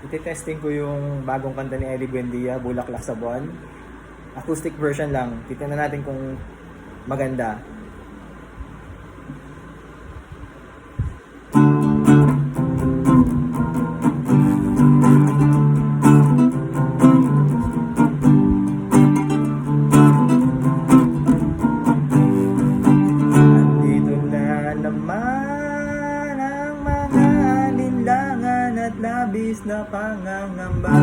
Iti-testing ko yung bagong kanta ni Ellie Buendia, Bulaklak sa Buwan. Acoustic version lang. Titingnan natin kung maganda. Andito na naman ang mga alinlangan at labis na pangangamba.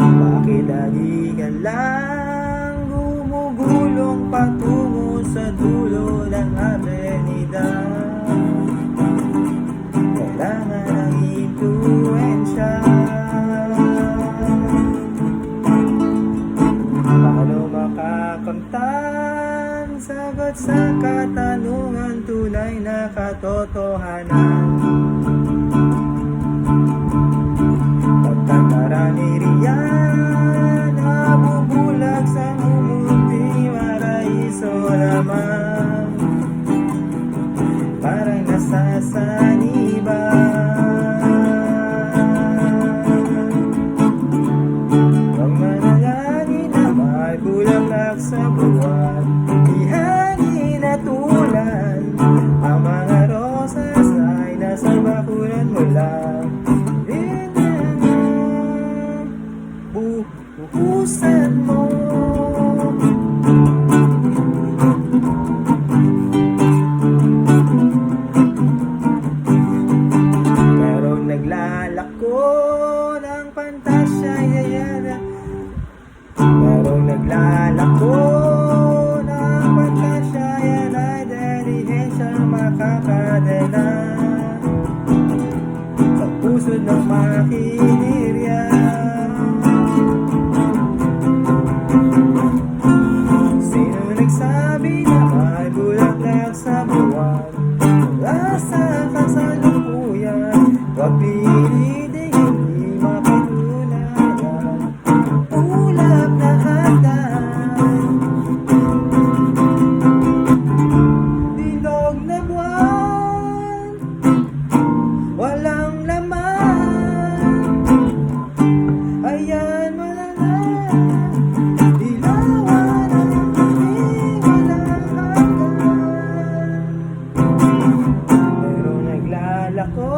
Bakit lagi ka lang gumugulong patungo sa dulo ng avenida? Kailangan ng impluensya. Paano makakamtan? Sagot sa katanungan, tunay na katotohanan. Pagkakarani riyan, nabubulag sa mumunting maraiso lamang. Parang nasasaniban. Huwag manalangin na may bulaklak sa buwan, di hangin at ulan. Ang mga rosas ay nasa bakuran mo lang. Buhusan mo. Merong naglalako ng pantasya, yayara. Merong naglalako ng pantasya, yayara. Delihensya makakadena sa puso ng makinirya. Sino nagsabi na may bulaklak sa buwan? Wala sa kasalukuyan. Huwag pilitin, hindi mapatunayan. Ulap na hagdan, bilog na buwan, walang laman. Ayan mo na na, ilawan ang aking walang hanggan. Pero naglalako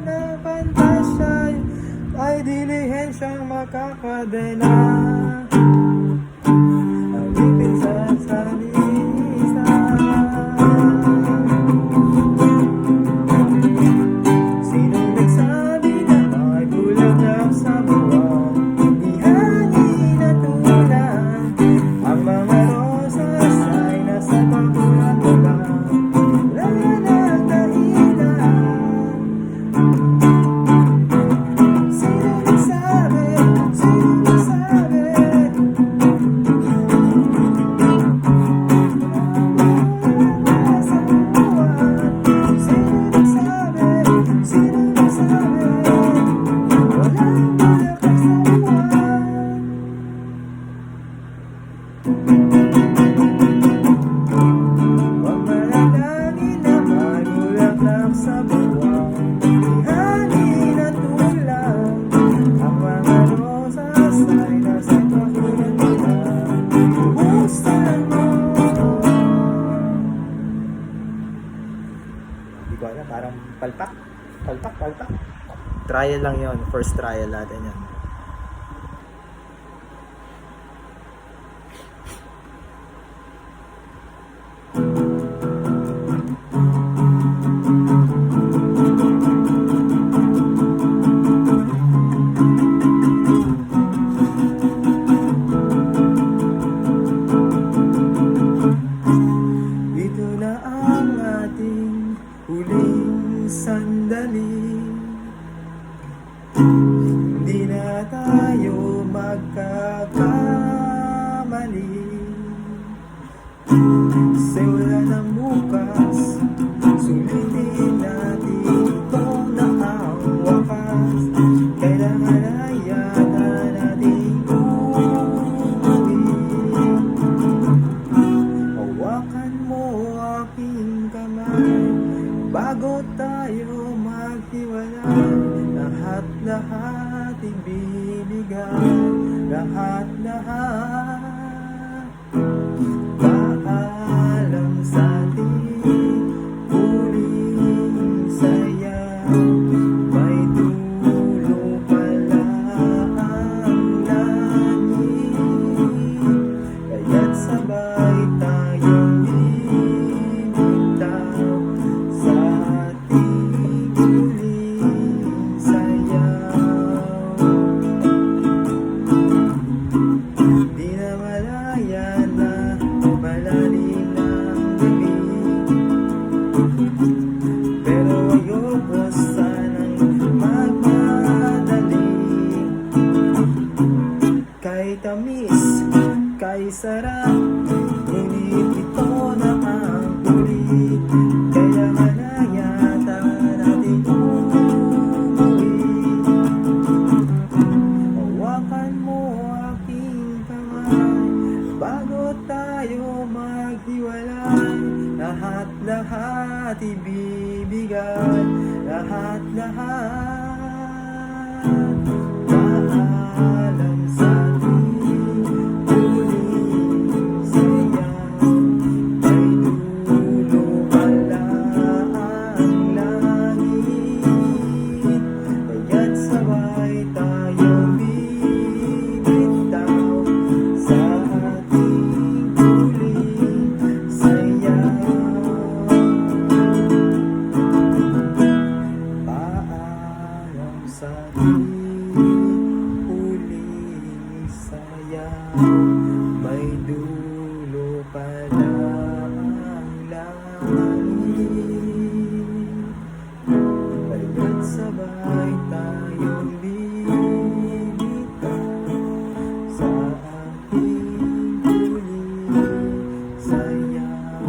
ng pantasya, ay dilihensyang makakadena. Alipin sa salisa. Sino nagsabi na may bulaklak sa buwan? Di hangin at ulan. Ang mga rosas ay nasa bakuran mo lang. Wala nang dahilan. Sino nagsabi? Sino nagsabi? Sa buwan. Sino nagsabi? Sino nagsabi? Walang bulaklak sa buwan. Huwag manalangin na may bulaklak sa buwan, di hangin at ulan. Ang mga rosas ay nasa bakuran mo lang. Buhusan mo. Di ko alam, parang palpak. Palpak, palpak. Trial lang yon, first trial natin yan. Ito na ang ating huling sandali. Hindi na tayo magkakamali. Simula ng bukas, sulitin natin ito na ang wakas. Kailangan ay yata natin uuwi. Hawakan mo aking kamay, Bago tayo maghiwalay, lahat-lahat ibibigay, lahat-lahat. Paalam sa ating huling sayaw, may dulo pala ang langit, kaya't sabay tayong bibitaw sa ating huling sayaw. Di na malaya na malalim ng gabi, pero ayoko sanang magmadali. Kay tamis, kay sarap, ngunit ito na ang huli. Kaya malaya natin umuwi. Hawakan mo aking kamay, bago tayo maghiwalay, lahat-lahat ibibigay, lahat-lahat. Paalam sa ating huling sayaw, may dulo pala ang langit, kaya't sabay tayong bibitaw sa ating huling sayaw. Paalam sa ating huling sayaw, may dulo pala ang langit, kaya't sabay tayong bibitaw sa ating huling sayaw.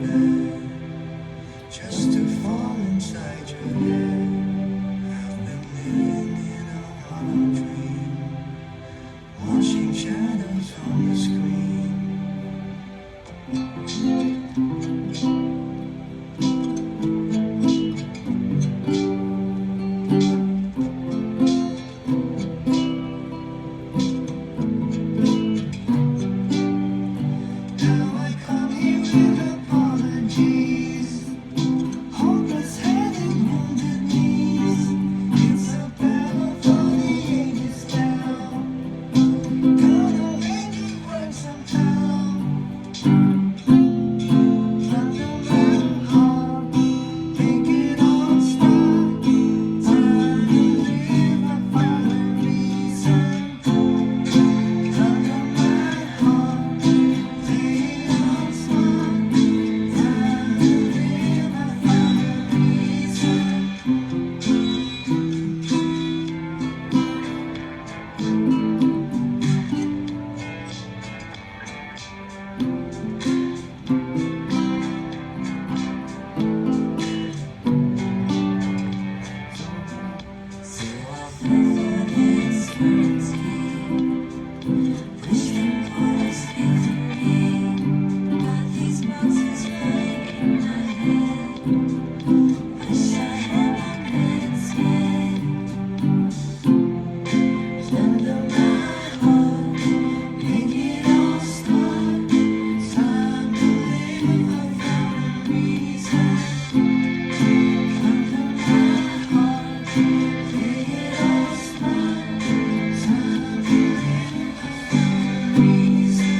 bed just to fall inside your head. Been living in a hollow dream, watching shadows on the screen. Now I come here with apologies, hopeless head and wounded knees. It's a battle for the ages now, gonna make it work somehow. But no matter how, make it all stop. Time to live, I find a reason. But no matter how, make it all stop. Time to live, I find a reason. So I feel this certainty, wish there was victory, but these monsters right in my head, wish I had my bed instead. Under my heart, make it all stop. Time to live, I found a reason. Under my heart, make it all stop. Time to live, I found a reason.